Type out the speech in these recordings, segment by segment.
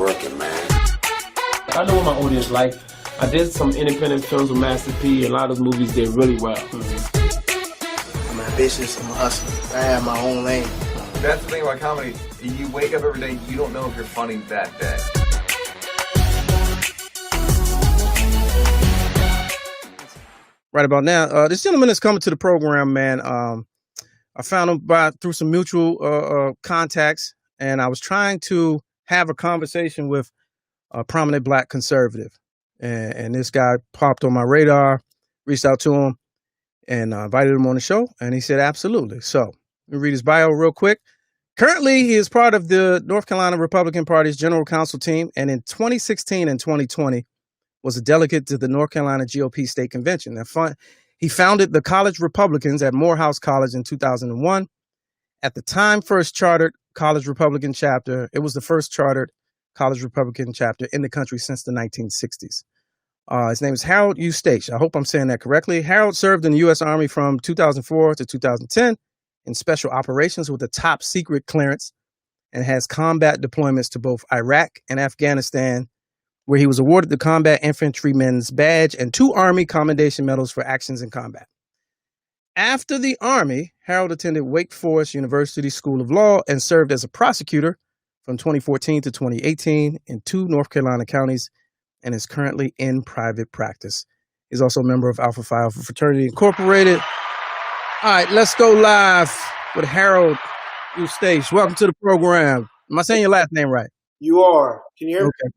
working, man. I know what my audience like. I did some independent films with Master P, and a lot of those movies did really well. I'm ambitious, I'm a hustler. I have my own lane. That's the thing about comedy. You wake up every day, you don't know if you're funny that day. Right about now, this gentleman is coming to the program, man. I found him through some mutual contacts, and I was trying to have a conversation with a prominent black conservative. And this guy popped on my radar, reached out to him, and invited him on the show, and he said, absolutely. So let me read his bio real quick. Currently, he is part of the North Carolina Republican Party's General Counsel team, and in 2016 and 2020 was a delegate to the North Carolina GOP State Convention. He founded the College Republicans at Morehouse College in 2001. At the time, first chartered College Republican chapter. It was the first chartered College Republican chapter in the country since the 1960s. His name is Harold Eustache. I hope I'm saying that correctly. Harold served in the U.S. Army from 2004 to 2010 in special operations with a top secret clearance and has combat deployments to both Iraq and Afghanistan, where he was awarded the Combat Infantryman's Badge and 2 Army Commendation Medals for actions in combat. After the Army, Harold attended Wake Forest University School of Law and served as a prosecutor from 2014 to 2018 in 2 North Carolina counties and is currently in private practice. He's also a member of Alpha Phi Alpha Fraternity Incorporated. All right, let's go live with Harold Eustache. Welcome to the program. Am I saying your last name right? You are. Can you hear me? Okay.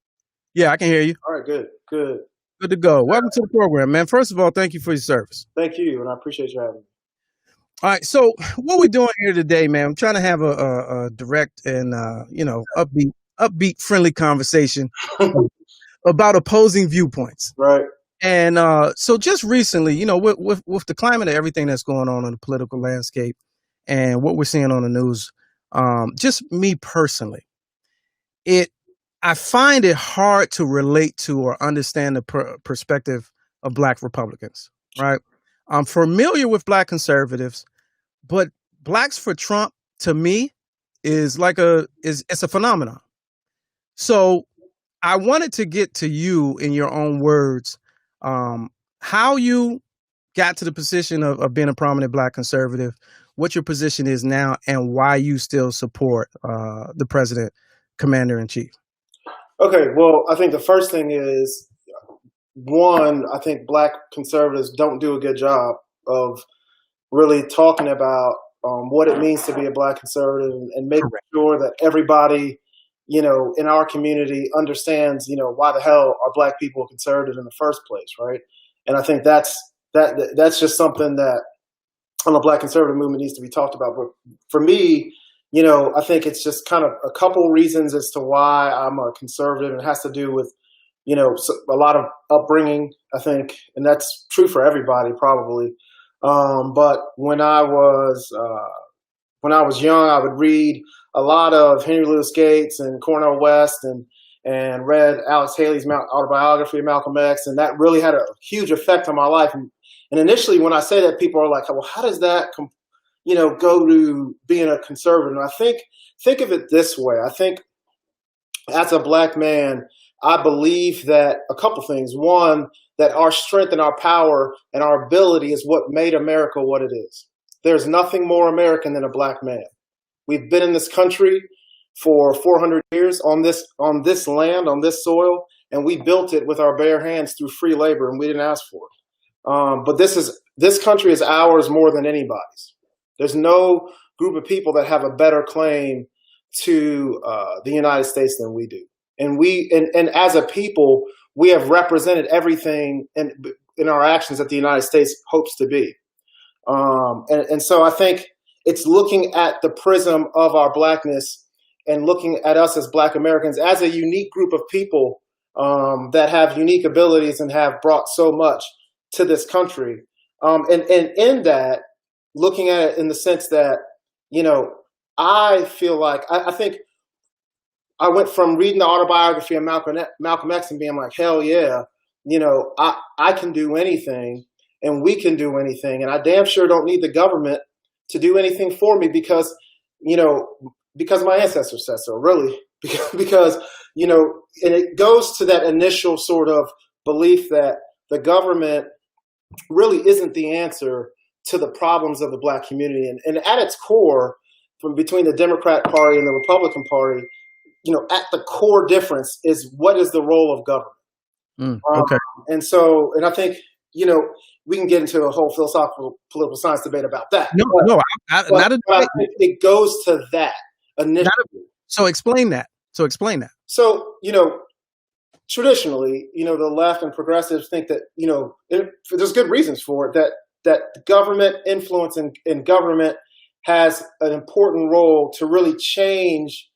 Yeah, I can hear you. All right, good. Good to go. Welcome to the program, man. First of all, thank you for your service. Thank you, and I appreciate you having me. All right, so what we're doing here today, man, I'm trying to have a direct and upbeat, friendly conversation about opposing viewpoints. Right. And so just recently, with the climate of everything that's going on in the political landscape and what we're seeing on the news, just me personally, I find it hard to relate to or understand the perspective of Black Republicans, right? I'm familiar with Black conservatives, but Blacks for Trump, to me, is it's a phenomenon. So I wanted to get to you in your own words, how you got to the position of being a prominent Black conservative, what your position is now, and why you still support the president, commander-in-chief. Okay, well, I think the first thing is, one, I think Black conservatives don't do a good job of really talking about what it means to be a Black conservative and making sure that everybody, in our community understands, why the hell are Black people conservative in the first place, right? And I think that's just something that on the Black conservative movement needs to be talked about. But for me, I think it's just kind of a couple reasons as to why I'm a conservative, and it has to do with, a lot of upbringing, I think, and that's true for everybody probably. But when I was young, I would read a lot of Henry Louis Gates and Cornel West and read Alex Haley's autobiography of Malcolm X, and that really had a huge effect on my life. And initially, when I say that, people are like, well, how does that go to being a conservative? And I think of it this way. I think as a Black man, I believe that a couple things. One, that our strength and our power and our ability is what made America what it is. There's nothing more American than a Black man. We've been in this country for 400 years on this land, on this soil, and we built it with our bare hands through free labor, and we didn't ask for it. But this country is ours more than anybody's. There's no group of people that have a better claim to the United States than we do. And as a people, we have represented everything in our actions that the United States hopes to be. And so I think it's looking at the prism of our Blackness and looking at us as Black Americans as a unique group of people that have unique abilities and have brought so much to this country. And in that, looking at it in the sense that, I feel like, I think I went from reading the autobiography of Malcolm X and being like, hell yeah, I can do anything and we can do anything. And I damn sure don't need the government to do anything for me because my ancestors said so. Really, because, you know, and it goes to that initial sort of belief that the government really isn't the answer to the problems of the Black community. And at its core, from between the Democrat Party and the Republican Party, you know, at the core difference is what is the role of government. Okay. And I think, you know, we can get into a whole philosophical political science debate about that. No, not a debate. It goes to that initially. So explain that. So, you know, traditionally, you know, the left and progressives think that, you know, there's good reasons for it, that government influence in government has an important role to really change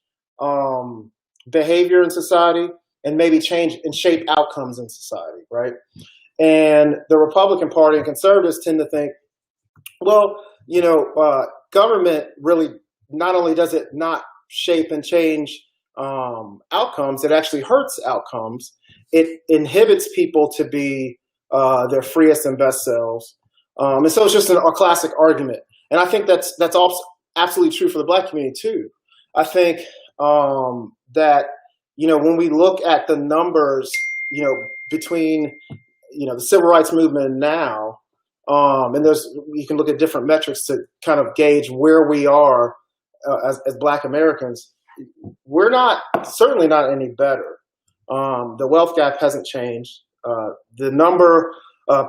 behavior in society and maybe change and shape outcomes in society, right? And the Republican Party and conservatives tend to think, well, you know, government really, not only does it not shape and change outcomes, it actually hurts outcomes. It inhibits people to be their freest and best selves. And so it's just a classic argument. And I think that's also absolutely true for the Black community too. I think that, you know, when we look at the numbers, you know, between, you know, the civil rights movement and now, and you can look at different metrics to kind of gauge where we are as Black Americans. We're certainly not any better. The wealth gap hasn't changed. The number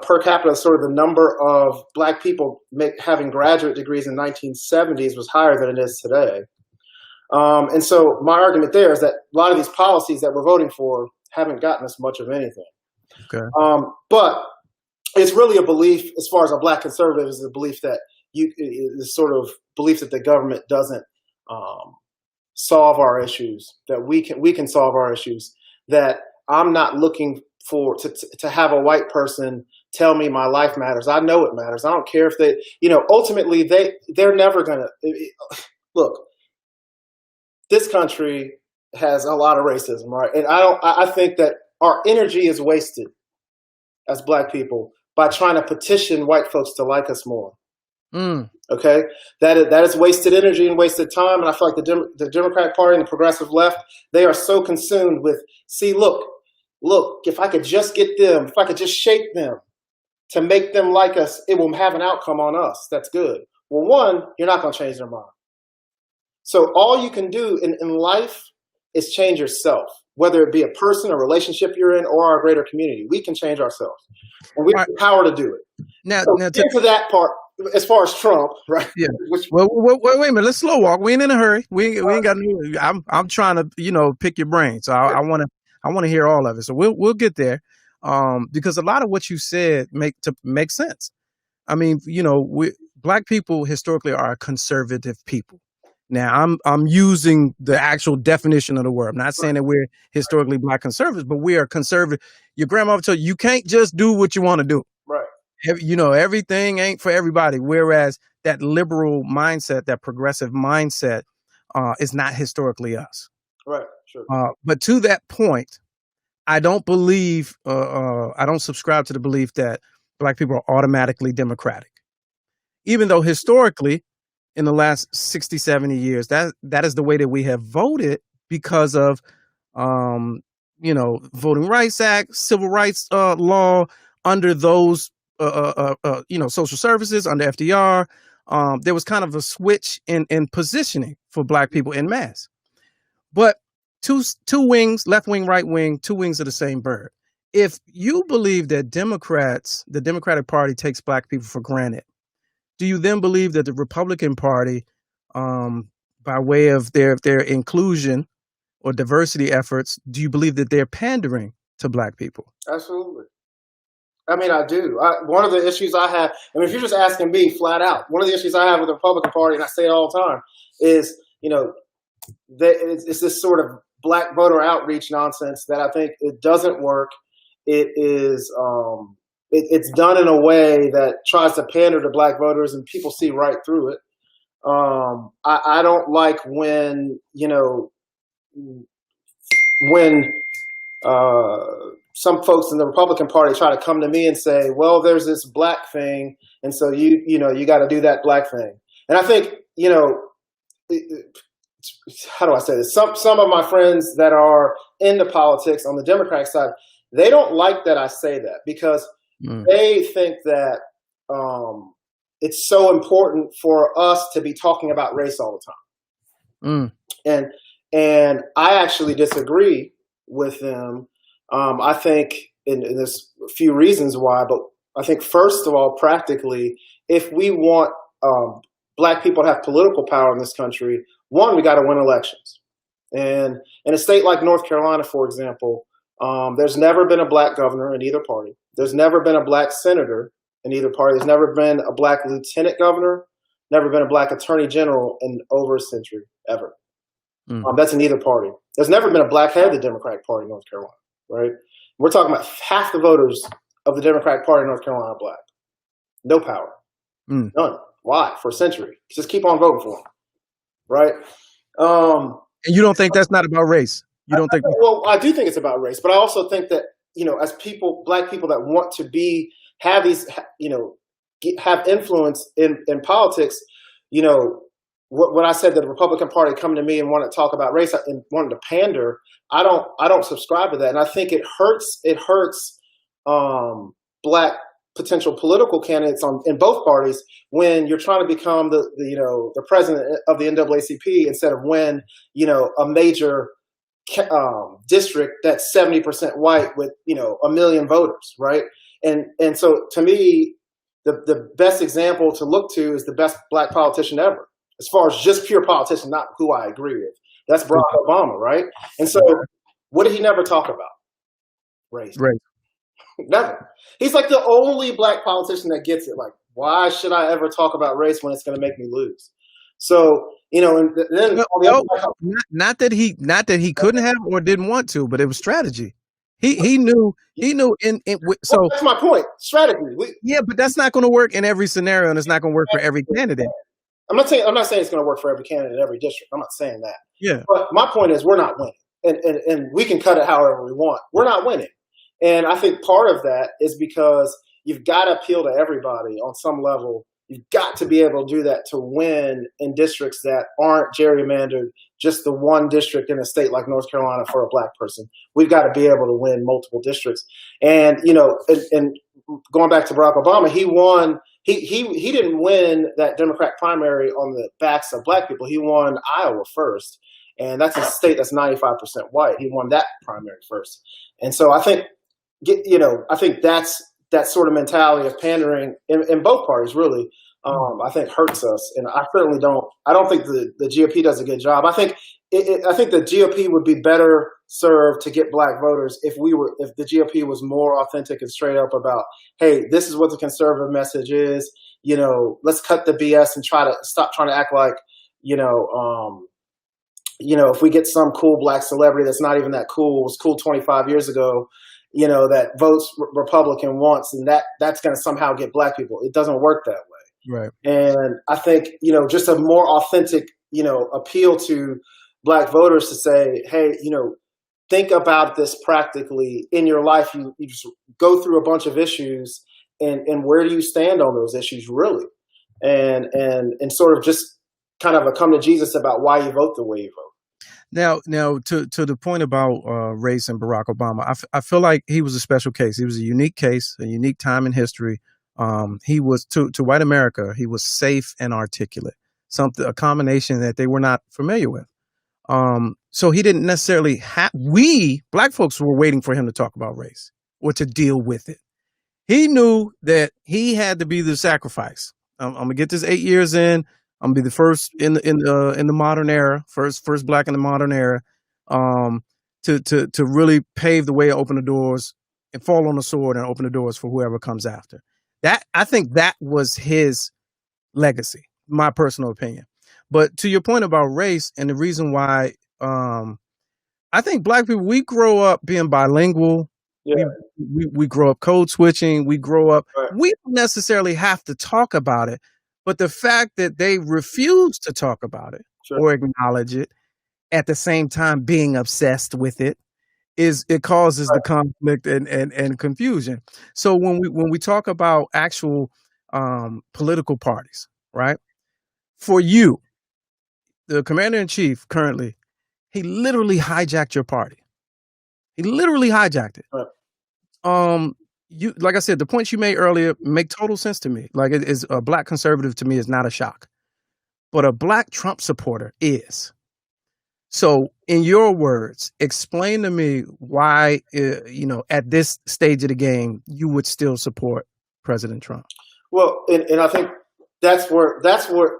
per capita, sort of the number of Black people having graduate degrees in 1970s was higher than it is today. And so my argument there is that a lot of these policies that we're voting for haven't gotten us much of anything. Okay. But it's really a belief, as far as a Black conservative, is a belief that the sort of belief that the government doesn't solve our issues, that we can solve our issues, that I'm not looking to have a white person tell me my life matters. I know it matters. I don't care if they, you know, ultimately they're never gonna look. This country has a lot of racism, right? And I think that our energy is wasted as Black people by trying to petition white folks to like us more. Okay, that is wasted energy and wasted time. And I feel like the Democratic Party and the progressive left, they are so consumed with, see, look, if I could just get them, if I could just shape them to make them like us, it will have an outcome on us. That's good. Well, one, you're not going to change their mind. So all you can do in life is change yourself, whether it be a person, a relationship you're in, or our greater community. We can change ourselves, and we have the power to do it. Now, to that part, as far as Trump, right? Yeah. Well, wait a minute. Let's slow walk. We ain't in a hurry. We ain't got no. I'm trying to, you know, pick your brain. So I want to hear all of it. So we'll get there, because a lot of what you said makes sense. I mean, you know, Black people historically are a conservative people. Now, I'm using the actual definition of the word. I'm not saying that we're historically Black conservatives, but we are conservative. Your grandmother told you can't just do what you want to do. Right. You know, everything ain't for everybody. Whereas that liberal mindset, that progressive mindset, is not historically us. Right. Sure. But to that point, I don't believe, I don't subscribe to the belief that Black people are automatically democratic. Even though historically, in the last 60, 70 years, that is the way that we have voted because of, you know, Voting Rights Act, Civil Rights law, under those, you know, social services, under FDR. There was kind of a switch in positioning for Black people en masse. But two wings, left wing, right wing, two wings of the same bird. If you believe that the Democratic Party takes Black people for granted, do you then believe that the Republican Party, by way of their inclusion or diversity efforts, do you believe that they're pandering to Black people? Absolutely. I mean, I do. One of the issues I have, I mean, if you're just asking me flat out, one of the issues I have with the Republican Party, and I say it all the time, is, you know, it's this sort of Black voter outreach nonsense that I think it doesn't work. It is, it's done in a way that tries to pander to Black voters, and people see right through it. I don't like when, you know, when some folks in the Republican Party try to come to me and say, well, there's this Black thing, and so you got to do that Black thing. And I think, you know, how do I say this? Some of my friends that are into politics on the Democratic side, they don't like that I say that because they think that it's so important for us to be talking about race all the time. And I actually disagree with them. I think, and there's a few reasons why, but I think first of all, practically, if we want Black people to have political power in this country, one, we got to win elections. And in a state like North Carolina, for example, there's never been a Black governor in either party. There's never been a Black senator in either party. There's never been a Black lieutenant governor, never been a Black attorney general in over a century, ever. That's in either party. There's never been a Black head of the Democratic Party in North Carolina, right? We're talking about half the voters of the Democratic Party in North Carolina are Black. No power. None. Why? For a century. Just keep on voting for them, right? And you don't think that's not about race? You don't think? Well, I do think it's about race, but I also think that, you know, as people, Black people that want to have these, you know, have influence in politics, you know, when I said that the Republican Party come to me and want to talk about race and wanted to pander, I don't subscribe to that, and I think it hurts Black potential political candidates in both parties when you're trying to become the president of the NAACP instead of win, you know, a major district that's 70% white with, you know, 1 million voters, right? And so to me, the best example to look to is the best Black politician ever, as far as just pure politician, not who I agree with. That's Barack Obama, right? And so what did he never talk about? Race. Right. Never. He's like the only Black politician that gets it. Like, why should I ever talk about race when it's going to make me lose? So, you know, and then not that he couldn't have or didn't want to, but it was strategy. He knew so well, that's my point. Strategy. But that's not going to work in every scenario, and it's not going to work for every candidate. I'm not saying it's going to work for every candidate in every district. I'm not saying that. Yeah. But my point is, we're not winning, and we can cut it however we want. We're not winning. And I think part of that is because you've got to appeal to everybody on some level. You've got to be able to do that to win in districts that aren't gerrymandered, just the one district in a state like North Carolina for a Black person. We've got to be able to win multiple districts. And, you know, and going back to Barack Obama, he won. He didn't win that Democratic primary on the backs of Black people. He won Iowa first. And that's a state that's 95% white. He won that primary first. And so I think, you know, I think that's that sort of mentality of pandering in both parties really, I think hurts us. And I certainly I don't think the GOP does a good job. I think the GOP would be better served to get Black voters if the GOP was more authentic and straight up about, hey, this is what the conservative message is. You know, let's cut the BS and stop trying to act like, you know, if we get some cool Black celebrity that's not even that cool, was cool 25 years ago, you know, that votes Republican once, and that's going to somehow get Black people. It doesn't work that way. Right. And I think, you know, just a more authentic, you know, appeal to Black voters to say, hey, you know, think about this practically in your life. You just go through a bunch of issues and where do you stand on those issues really? And sort of just kind of a come to Jesus about why you vote the way you vote. Now, to the point about race and Barack Obama, I feel like he was a special case. He was a unique case, a unique time in history. He was to white America. He was safe and articulate, a combination that they were not familiar with. So he didn't necessarily we Black folks were waiting for him to talk about race or to deal with it. He knew that he had to be the sacrifice. I'm gonna get this 8 years in. I'm gonna be the first in the modern era, first Black in the modern era, to really pave the way, open the doors, and fall on the sword and open the doors for whoever comes after. That, I think that was his legacy, my personal opinion. But to your point about race and the reason why, I think Black people, we grow up being bilingual. Yeah. We grow up code switching. We grow up. Right. We don't necessarily have to talk about it. But the fact that they refuse to talk about it or acknowledge it, at the same time being obsessed with it, it causes the conflict and confusion. So when we talk about actual political parties, right? For you, the commander-in-chief currently, he literally hijacked your party. He literally hijacked it. Right. You, like I said, the points you made earlier make total sense to me. Like, it is a black conservative to me is not a shock, but a black Trump supporter is. So, in your words, explain to me why, at this stage of the game, you would still support President Trump. Well, and I think that's where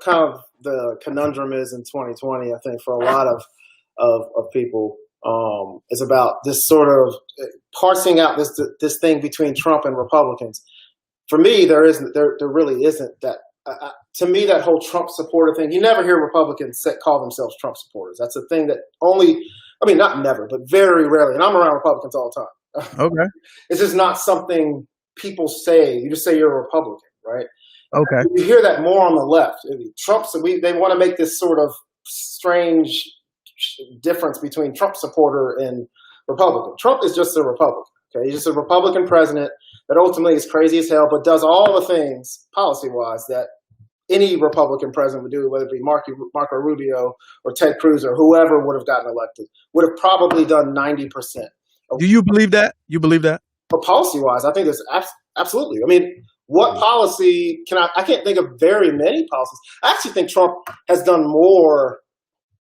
kind of the conundrum is in 2020. I think for a lot of people, is about this sort of parsing out this thing between Trump and Republicans. For me, there really isn't that. To me, that whole Trump supporter thing, you never hear Republicans call themselves Trump supporters. That's a thing that not never, but very rarely. And I'm around Republicans all the time. Okay. It's just not something people say. You just say you're a Republican, right? Okay. You hear that more on the left. They want to make this sort of strange difference between Trump supporter and Republican. Trump is just a Republican. Okay, he's just a Republican president that ultimately is crazy as hell, but does all the things policy-wise that any Republican president would do, whether it be Marco Rubio or Ted Cruz or whoever would have gotten elected, would have probably done 90%. Do you believe that? You believe that? For policy-wise, I think there's absolutely. I mean, what policy I can't think of very many policies. I actually think Trump has done more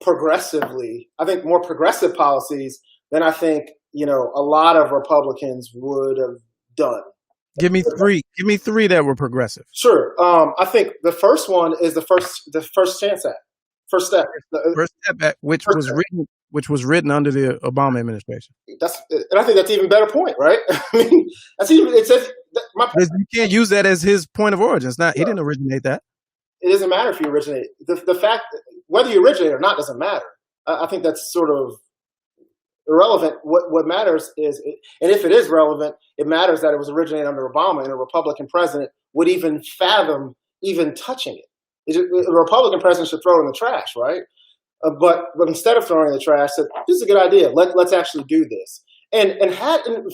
progressively. I think more progressive policies than I think, a lot of Republicans would have done. Give me three that were progressive. Sure. I think the first one is the First Chance Act. First Step. First Step Act, which was written under the Obama administration. And I think that's an even better point, right? I mean, it says you can't use that as his point of origin. It's not. He didn't originate that. It doesn't matter if you originate. The fact whether you originate or not doesn't matter. I think that's sort of irrelevant. What matters is, and if it is relevant, it matters that it was originated under Obama, and a Republican president would even fathom even touching it. A Republican president should throw it in the trash, right? But instead of throwing it in the trash, said, "This is a good idea. Let's actually do this." And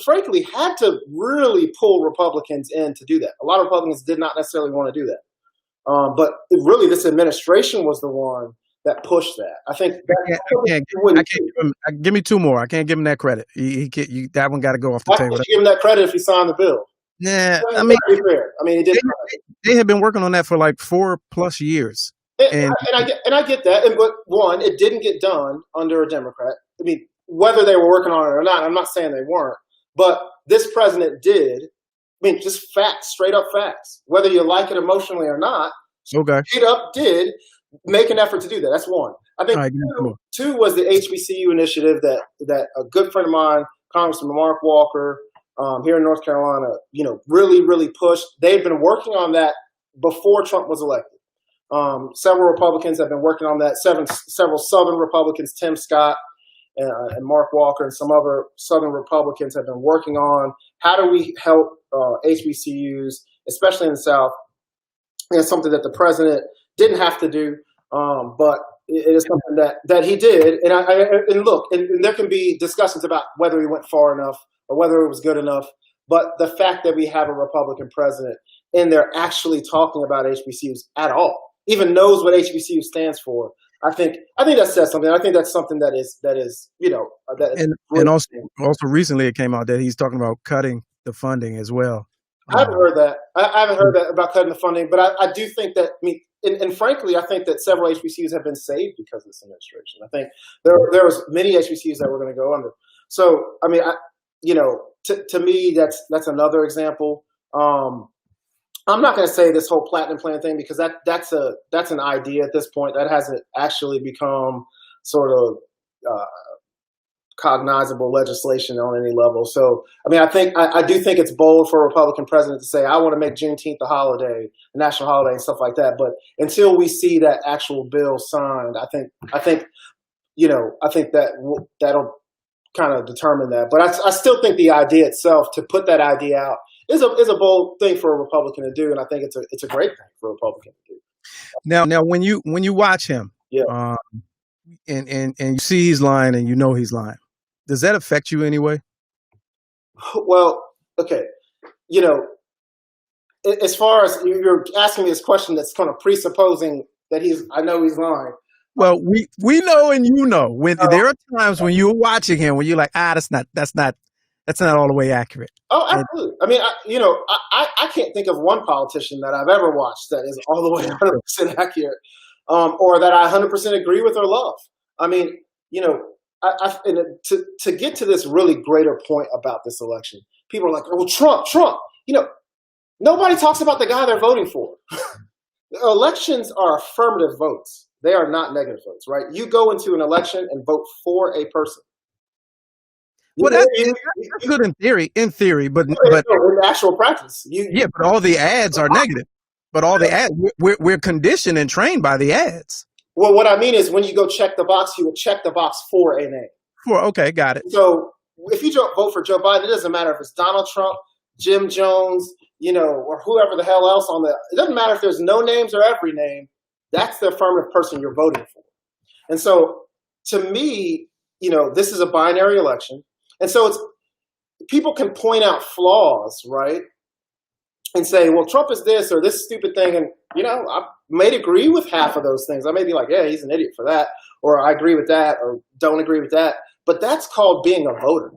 frankly had to really pull Republicans in to do that. A lot of Republicans did not necessarily want to do that. But really, this administration was the one that pushed that. I think give me two more. I can't give him that credit. That one got to go off the table. Give him that credit if he signed the bill. Yeah, he did. They had been working on that for like 4+ years. And I get that. But one, it didn't get done under a Democrat. I mean, whether they were working on it or not, I'm not saying they weren't. But this president did. I mean, just facts, straight up facts. Whether you like it emotionally or not, straight up did make an effort to do that. That's one. I think two was the HBCU initiative that a good friend of mine, Congressman Mark Walker, here in North Carolina, really, really pushed. They've been working on that before Trump was elected. Several Republicans have been working on that. Several Southern Republicans, Tim Scott and Mark Walker, and some other Southern Republicans have been working on how do we help HBCUs, especially in the South. And it's something that the president didn't have to do, but it is something that he did. And there can be discussions about whether he went far enough or whether it was good enough. But the fact that we have a Republican president and they're actually talking about HBCUs at all, even knows what HBCU stands for, I think that says something. I think that's something that is and also recently it came out that he's talking about cutting the funding as well. I haven't heard that. I haven't heard that about cutting the funding, but I do think that. And frankly, I think that several HBCUs have been saved because of this administration. I think there was many HBCUs that were going to go under. So I mean, to me, that's another example. I'm not going to say this whole platinum plan thing because that's an idea at this point that hasn't actually become sort of cognizable legislation on any level. So, I mean, I do think it's bold for a Republican president to say, I want to make Juneteenth a holiday, a national holiday and stuff like that. But until we see that actual bill signed, I think that'll kind of determine that. But I still think the idea itself, to put that idea out, is a bold thing for a Republican to do. And I think it's a great thing for a Republican to do. Now when you watch him, and you see he's lying and he's lying, does that affect you anyway? Well, okay. As far as you're asking me this question that's kind of presupposing that I know he's lying. Well, we know, and you know, when there are times when you're watching him when you're like, that's not all the way accurate. Oh, absolutely. I mean, I can't think of one politician that I've ever watched that is all the way 100% accurate, or that I 100% agree with or love. I mean, to get to this really greater point about this election, people are like, "Oh, Trump." Nobody talks about the guy they're voting for. Elections are affirmative votes. They are not negative votes, right? You go into an election and vote for a person. Well, that's good in theory, but in actual practice, but all the ads are negative. But all the ads, we're conditioned and trained by the ads. Well, what I mean is, when you go check the box, you would check the box for a name. Okay, got it. So if you vote for Joe Biden, it doesn't matter if it's Donald Trump, Jim Jones, or whoever the hell else it doesn't matter if there's no names or every name. That's the affirmative person you're voting for. And so, to me, this is a binary election. And so people can point out flaws, right? And say, well, Trump is this or this stupid thing. And, I may agree with half of those things. I may be like, yeah, he's an idiot for that. Or I agree with that or don't agree with that. But that's called being a voter.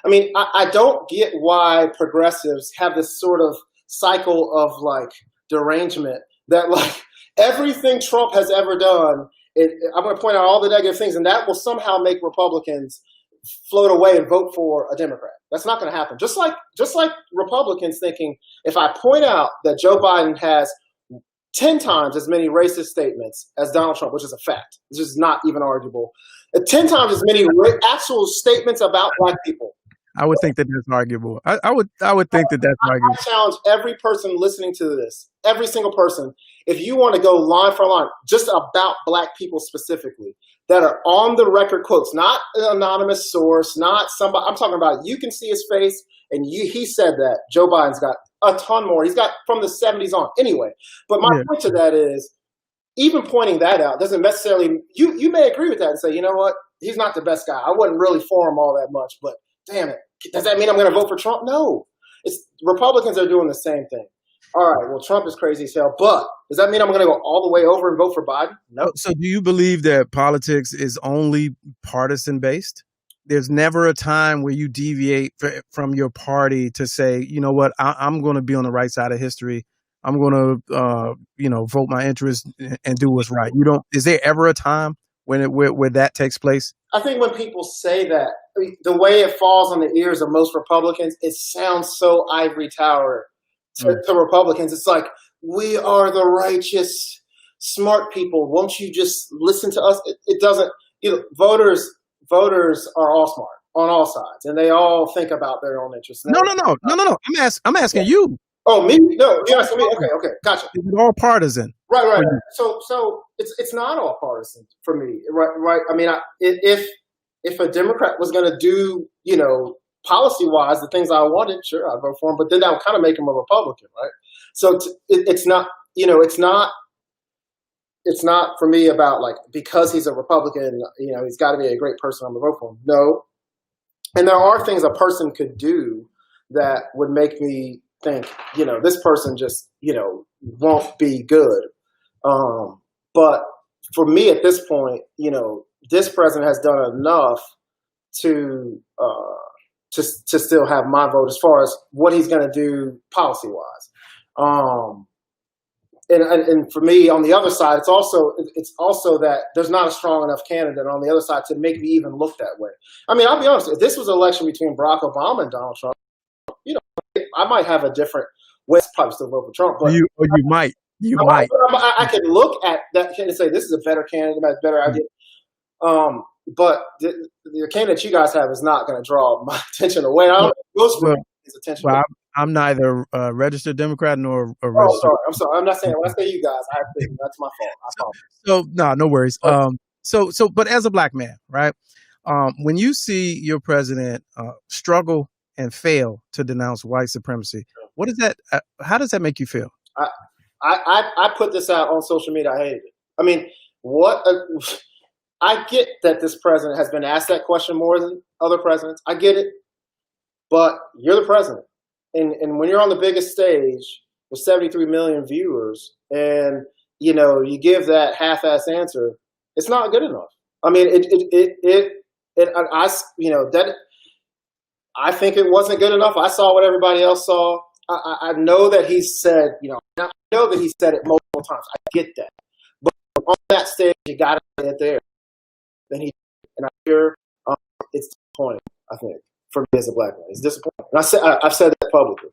I mean, I don't get why progressives have this sort of cycle of derangement that everything Trump has ever done, I'm going to point out all the negative things, and that will somehow make Republicans float away and vote for a Democrat. That's not going to happen. Just like Republicans thinking, if I point out that Joe Biden has 10 times as many racist statements as Donald Trump, which is a fact, this is not even arguable, 10 times as many actual statements about black people. I would think that that's arguable. I would think that that's arguable. I challenge every person listening to this, every single person, if you want to go line for line, just about black people specifically, that are on the record quotes, not an anonymous source, not somebody. I'm talking about, you can see his face, and he said that Joe Biden's got a ton more. He's got from the 70s on. Anyway, but my point to that is, even pointing that out doesn't necessarily, you may agree with that and say, you know what, he's not the best guy. I wasn't really for him all that much, but damn it, does that mean I'm going to vote for Trump? No. Republicans are doing the same thing. All right, well, Trump is crazy as hell, but does that mean I'm going to go all the way over and vote for Biden? No. So do you believe that politics is only partisan based? There's never a time where you deviate from your party to say, you know what, I'm going to be on the right side of history. I'm going to, vote my interest and do what's right. Is there ever a time where that takes place? I think when people say that, the way it falls on the ears of most Republicans, it sounds so ivory tower to Republicans. It's like, we are the righteous, smart people. Won't you just listen to us? It doesn't. Voters are all smart on all sides, and they all think about their own interests. No. I'm asking you. Oh, me? No, you're asking me. Okay, gotcha. It's all partisan. Right. So it's not all partisan for me, right? I mean, if a Democrat was going to do, policy-wise, the things I wanted, sure, I'd vote for him. But then that would kind of make him a Republican, right? So it's not, it's not for me about because he's a Republican, he's got to be a great person, I'm going to vote for him. No. And there are things a person could do that would make me think, this person just, won't be good. But for me at this point, this president has done enough to still have my vote as far as what he's going to do policy wise. And for me on the other side, it's also that there's not a strong enough candidate on the other side to make me even look that way. I mean, I'll be honest, if this was an election between Barack Obama and Donald Trump, I might have a different way. Probably still vote for Trump, but you might. I could look at that and say this is a better candidate, a better idea. But the candidate you guys have is not going to draw my attention away. I don't know his attention. Well, I'm neither a registered Democrat nor a registered. Oh, sorry. I'm not saying when I say you guys, that's my fault. So no worries. But as a black man, right? When you see your president struggle and fail to denounce white supremacy, what is that? How does that make you feel? I put this out on social media. I hated it. I mean, I get that this president has been asked that question more than other presidents. I get it, but you're the president, and when you're on the biggest stage with 73 million viewers, and you give that half-ass answer, It's not good enough. I mean, that I think it wasn't good enough. I saw what everybody else saw. I know that he said, I know that he said it multiple times. I get that. But on that stage, you got to say it there. And I hear it's disappointing, I think, for me as a black man. It's disappointing. And I've said that publicly.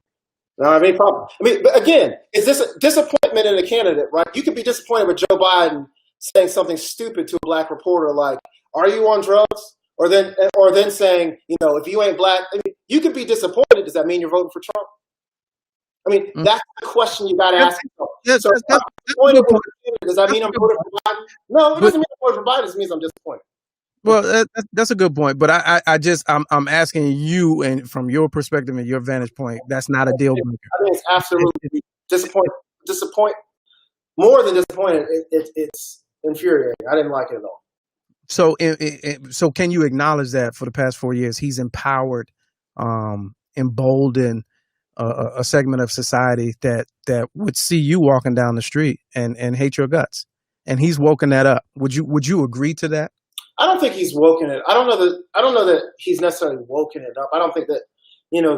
I don't have any problem. I mean, but again, is this a disappointment in a candidate, right? You could be disappointed with Joe Biden saying something stupid to a black reporter like, "Are you on drugs?" Or then saying, if you ain't black, I mean, you could be disappointed. Does that mean you're voting for Trump? I mean, that's the question you got to ask yourself. Yes, So, that's does that mean I'm voting for Biden? No, it doesn't mean I'm voting for Biden. It means I'm disappointed. Well, that's a good point, but I'm asking you, and from your perspective and your vantage point, that's not a deal breaker. I think it's absolutely disappoint. More than disappointed, it's infuriating. I didn't like it at all. So, so can you acknowledge that for the past 4 years, he's empowered, emboldened a segment of society that would see you walking down the street and hate your guts, and he's woken that up. Would you agree to that? I don't think he's woken it. I don't know that he's necessarily woken it up. I don't think that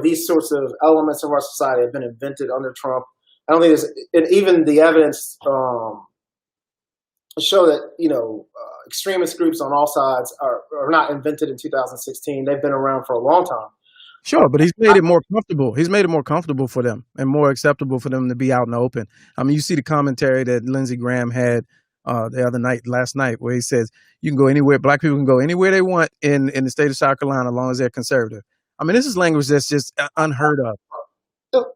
these sorts of elements of our society have been invented under Trump. I don't think and even the evidence show that extremist groups on all sides are not invented in 2016. They've been around for a long time. Sure, but he's made it more comfortable. He's made it more comfortable for them and more acceptable for them to be out in the open. I mean, you see the commentary that Lindsey Graham had last night, where he says you can go anywhere. Black people can go anywhere they want in the state of South Carolina, as long as they're conservative. I mean, this is language that's just unheard of.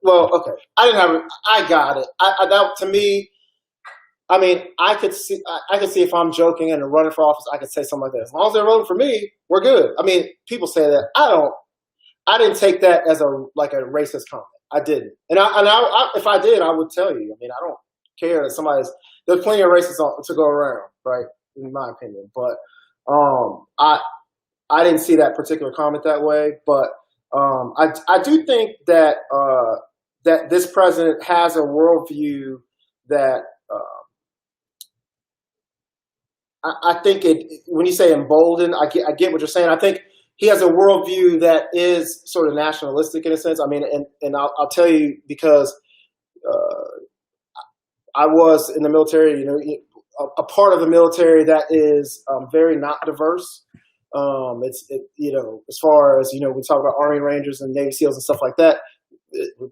Well, okay, I got it. That to me, I mean, I could see if I'm joking and running for office, I could say something like that. As long as they're voting for me, we're good. I mean, people say that. I didn't take that as a racist comment. I didn't, and if I did, I would tell you. I mean, I don't care that there's plenty of racists to go around, right? In my opinion, but I didn't see that particular comment that way. But I do think that that this president has a worldview that I think when you say emboldened, I get what you're saying. I think he has a worldview that is sort of nationalistic in a sense. I mean, and I'll tell you because I was in the military, a part of the military that is very not diverse. As far as, we talk about Army Rangers and Navy SEALs and stuff like that,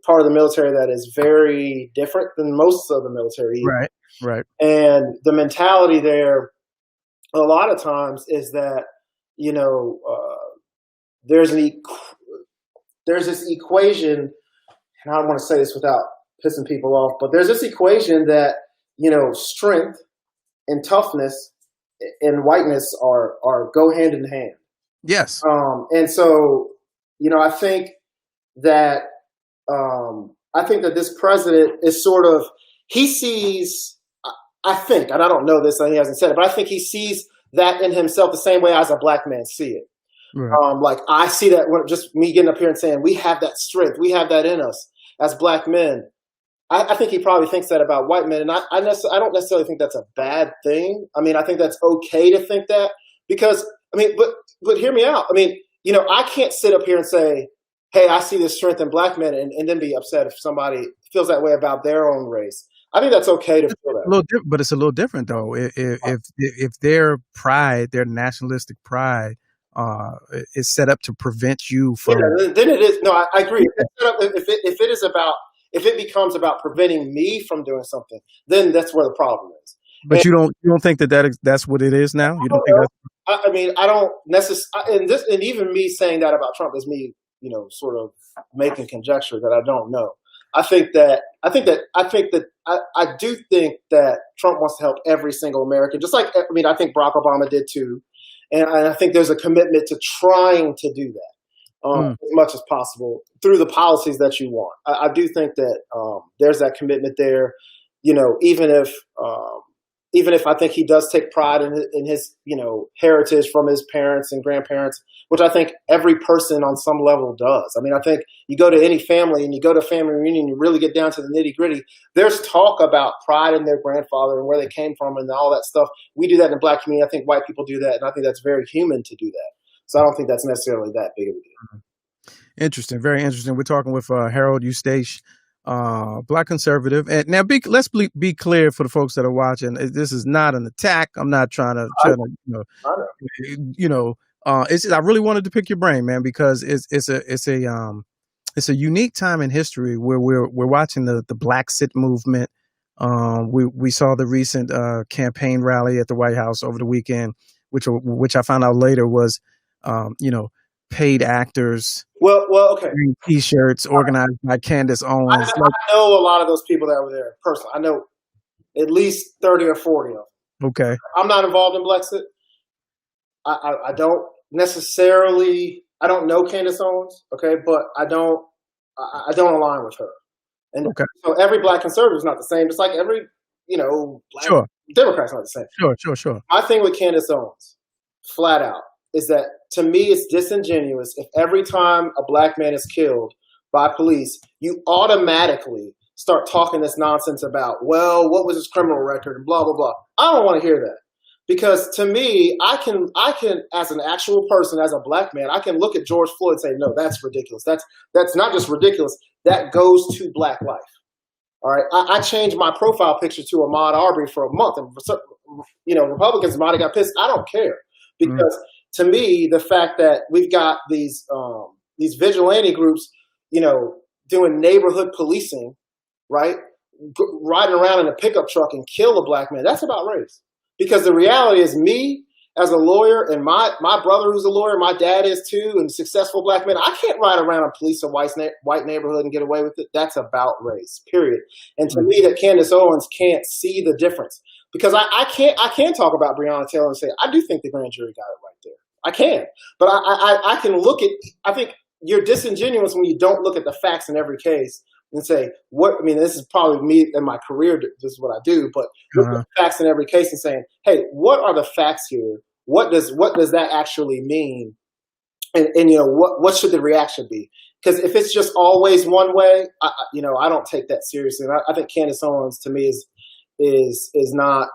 part of the military that is very different than most of the military. Right. And the mentality there a lot of times is that, there's this equation, and I don't want to say this without pissing people off, but there's this equation that, strength and toughness and whiteness are go hand in hand. Yes. And so, I think that this president is sort of, he sees, I think, and I don't know this, and he hasn't said it, but I think he sees that in himself the same way as a black man see it. Right. I see that when just me getting up here and saying, we have that strength, we have that in us as black men. I think he probably thinks that about white men. And I don't necessarily think that's a bad thing. I mean, I think that's okay to think that because, I mean, but hear me out. I mean, I can't sit up here and say, hey, I see this strength in black men and then be upset if somebody feels that way about their own race. I think that's okay to feel that. But it's a little different though. If their pride, their nationalistic pride, is set up to prevent you from. Yeah, then it is. No, I agree. If it becomes about preventing me from doing something, then that's where the problem is. But you don't think that's what it is now? You don't think that's. I mean, I don't necessarily. And even me saying that about Trump is me, sort of making conjecture that I don't know. I do think that Trump wants to help every single American, just like, I think Barack Obama did too. And I think there's a commitment to trying to do that as much as possible through the policies that you want. I do think that there's that commitment there, even if even if I think he does take pride in his, heritage from his parents and grandparents, which I think every person on some level does. I mean, I think you go to any family and you go to a family reunion, you really get down to the nitty gritty. There's talk about pride in their grandfather and where they came from and all that stuff. We do that in the Black community. I think white people do that, and I think that's very human to do that. So I don't think that's necessarily that big of a deal. Interesting, very interesting. We're talking with Harold Eustache, Black conservative. And now, let's be clear for the folks that are watching. This is not an attack. I'm not trying to I really wanted to pick your brain, man, because it's a unique time in history where we're watching the Black Sit movement. We saw the recent campaign rally at the White House over the weekend, which I found out later was, paid actors. Well, okay. T-shirts organized by Candace Owens. I know a lot of those people that were there personally. I know at least 30 or 40 of them. Okay. I'm not involved in Blexit. I don't necessarily. I don't know Candace Owens. Okay, but I don't align with her. And so every Black conservative is not the same. Just like every Black Democrat's not the same. Sure. My thing with Candace Owens, flat out, is that to me it's disingenuous if every time a Black man is killed by police, you automatically start talking this nonsense about, well, what was his criminal record and blah, blah, blah. I don't want to hear that. Because to me, I can, as an actual person, as a Black man, I can look at George Floyd and say, no, that's ridiculous. That's not just ridiculous. That goes to Black life. All right. I changed my profile picture to Ahmaud Arbery for a month. And, Republicans might have got pissed. I don't care. Because to me, the fact that we've got these vigilante groups, doing neighborhood policing, right? Riding around in a pickup truck and kill a Black man, that's about race. Because the reality is, me as a lawyer, and my brother who's a lawyer, my dad is too, and successful Black men, I can't ride around and police a white neighborhood and get away with it. That's about race, period. And to me, that Candace Owens can't see the difference. Because I can talk about Breonna Taylor and say, I do think the grand jury got it right there. I can. But I can look at, I think you're disingenuous when you don't look at the facts in every case and say, this is probably me in my career, this is what I do, but look at the facts in every case and saying, hey, what are the facts here? What does that actually mean? And what should the reaction be? Because if it's just always one way, I don't take that seriously. And I think Candace Owens, to me, is not,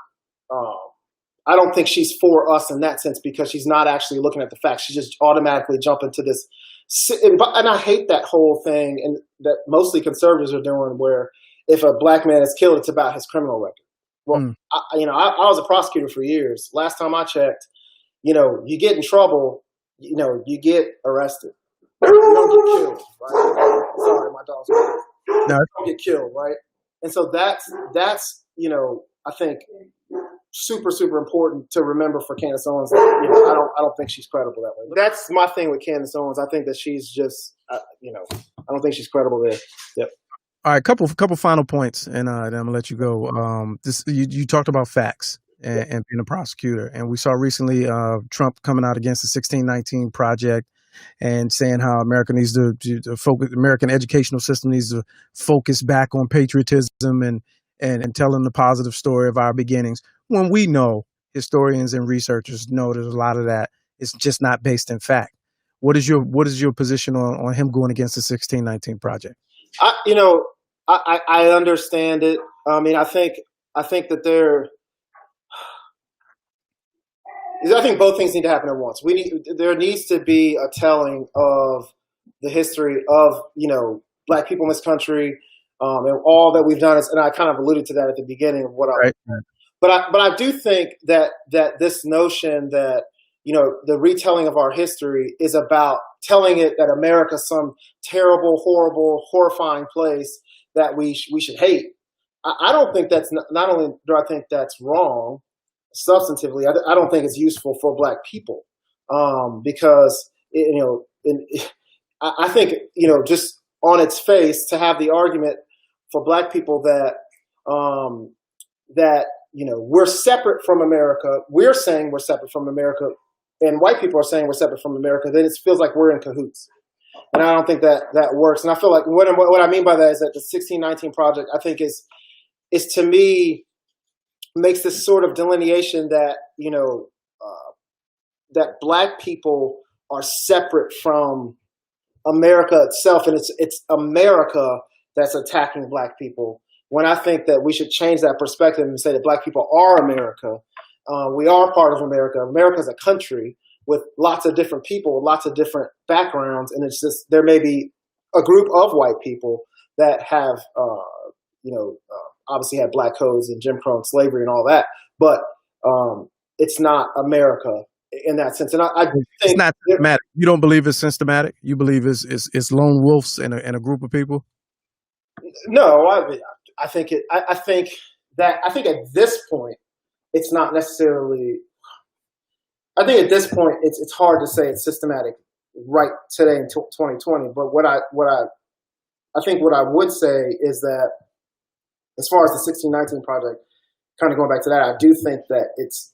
I don't think she's for us in that sense, because she's not actually looking at the facts. She just automatically jump into this. And I hate that whole thing, and that mostly conservatives are doing, where if a Black man is killed, it's about his criminal record. Well, I was a prosecutor for years. Last time I checked, you get in trouble, you get arrested. You don't get killed, right? Sorry, my dog's no, you don't get killed, right? And so that's I think super, super important to remember for Candace Owens. That, I don't think she's credible that way. That's my thing with Candace Owens. I think that she's just, I don't think she's credible there. Yep. All right, couple final points, and then I'm gonna let you go. You talked about facts and being a prosecutor, and we saw recently Trump coming out against the 1619 Project and saying how America needs to focus, American educational system needs to focus back on patriotism and telling the positive story of our beginnings. When we know, historians and researchers know, there's a lot of that it's just not based in fact. What is your position on him going against the 1619 Project? I understand it. I mean, I think that I think both things need to happen at once. There needs to be a telling of the history of, Black people in this country, and all that we've done. And I kind of alluded to that at the beginning of what I. But I do think that this notion that the retelling of our history is about telling it that America's some terrible, horrible, horrifying place that we should hate. I don't think that's not only do I think that's wrong substantively. I don't think it's useful for Black people because I think just on its face to have the argument for Black people that we're separate from America. We're saying we're separate from America, and white people are saying we're separate from America. Then it feels like we're in cahoots, and I don't think that works. And I feel like what I mean by that is that the 1619 Project, I think, is to me makes this sort of delineation that, that black people are separate from America itself, and it's America that's attacking black people. When I think that we should change that perspective and say that black people are America. We are part of America. America is a country with lots of different people, lots of different backgrounds, and it's just there may be a group of white people that have, obviously had black codes and Jim Crow and slavery and all that, but it's not America in that sense. And I think it's not systematic. You don't believe it's systematic? You believe it's lone wolves and a group of people? No, I think at this point, it's not necessarily. I think at this point, it's hard to say it's systematic right today in 2020. But what I would say is that as far as the 1619 Project, kind of going back to that, I do think that it's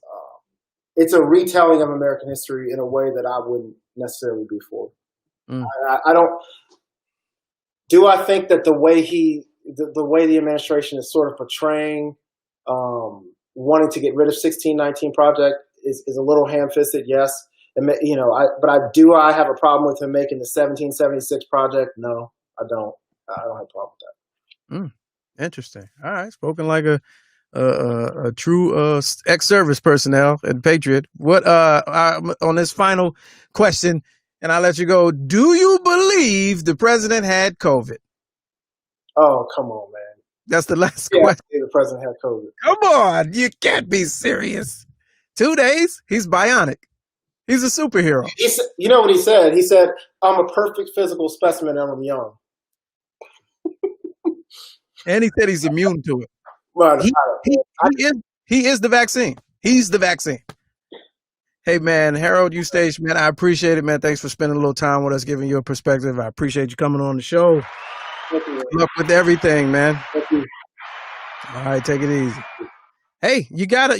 a retelling of American history in a way that I wouldn't necessarily be for. I don't. Do I think that the way the administration is sort of portraying wanting to get rid of 1619 Project is a little ham-fisted? Yes. And, I have a problem with him making the 1776 Project? No, I don't. I don't have a problem with that. Interesting. All right, spoken like a true ex-service personnel and patriot. What on this final question, and I'll let you go. Do you believe the president had COVID? Oh, come on, man. That's the last question. The president had COVID. Come on, you can't be serious. 2 days, he's bionic. He's a superhero. You know what he said? He said, "I'm a perfect physical specimen and I'm young." And he said he's immune to it. Right. He is the vaccine. He's the vaccine. Hey, man, Harold Eustache, man, I appreciate it, man. Thanks for spending a little time with us, giving your perspective. I appreciate you coming on the show. Thank you. Good luck with everything, man. Thank you. All right, take it easy. Hey, you gotta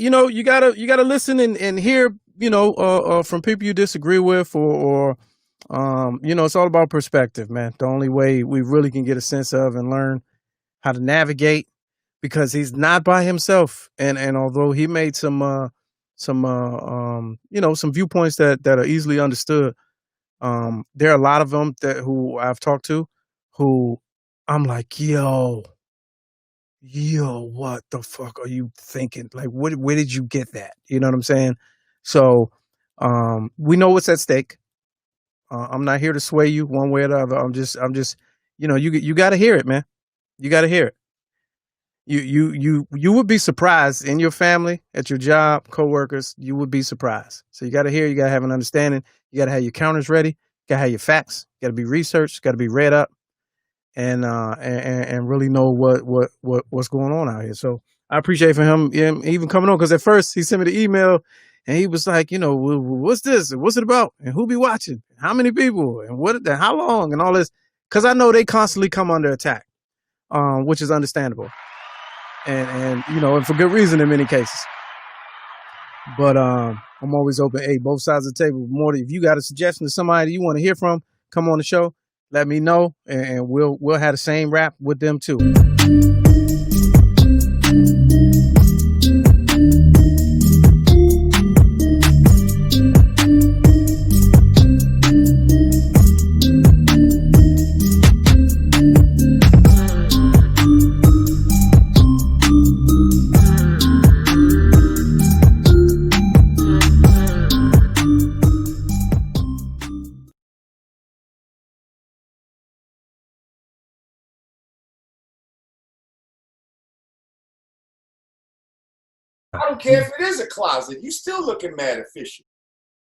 listen and hear, from people you disagree with, or it's all about perspective, man. The only way we really can get a sense of and learn how to navigate, because he's not by himself. And although he made some viewpoints that are easily understood, there are a lot of them who I've talked to who I'm like, yo, what the fuck are you thinking? Like, where did you get that? You know what I'm saying? So, we know what's at stake. I'm not here to sway you one way or the other. I'm just, you got to hear it, man. You got to hear it. You would be surprised in your family, at your job, coworkers. You would be surprised. So you got to hear. You got to have an understanding. You got to have your counters ready. You got to have your facts. Got to be researched. Got to be read up, and really know what's going on out here. So I appreciate for him even coming on, because at first he sent me the email and he was like, what's this? What's it about? And who be watching? How many people? And how long? And all this, because I know they constantly come under attack. Which is understandable, and for good reason in many cases. But I'm always open. Hey, both sides of the table. More, if you got a suggestion to somebody you want to hear from, come on the show. Let me know, and we'll have the same rap with them too. I don't care if it is a closet. You still looking mad official.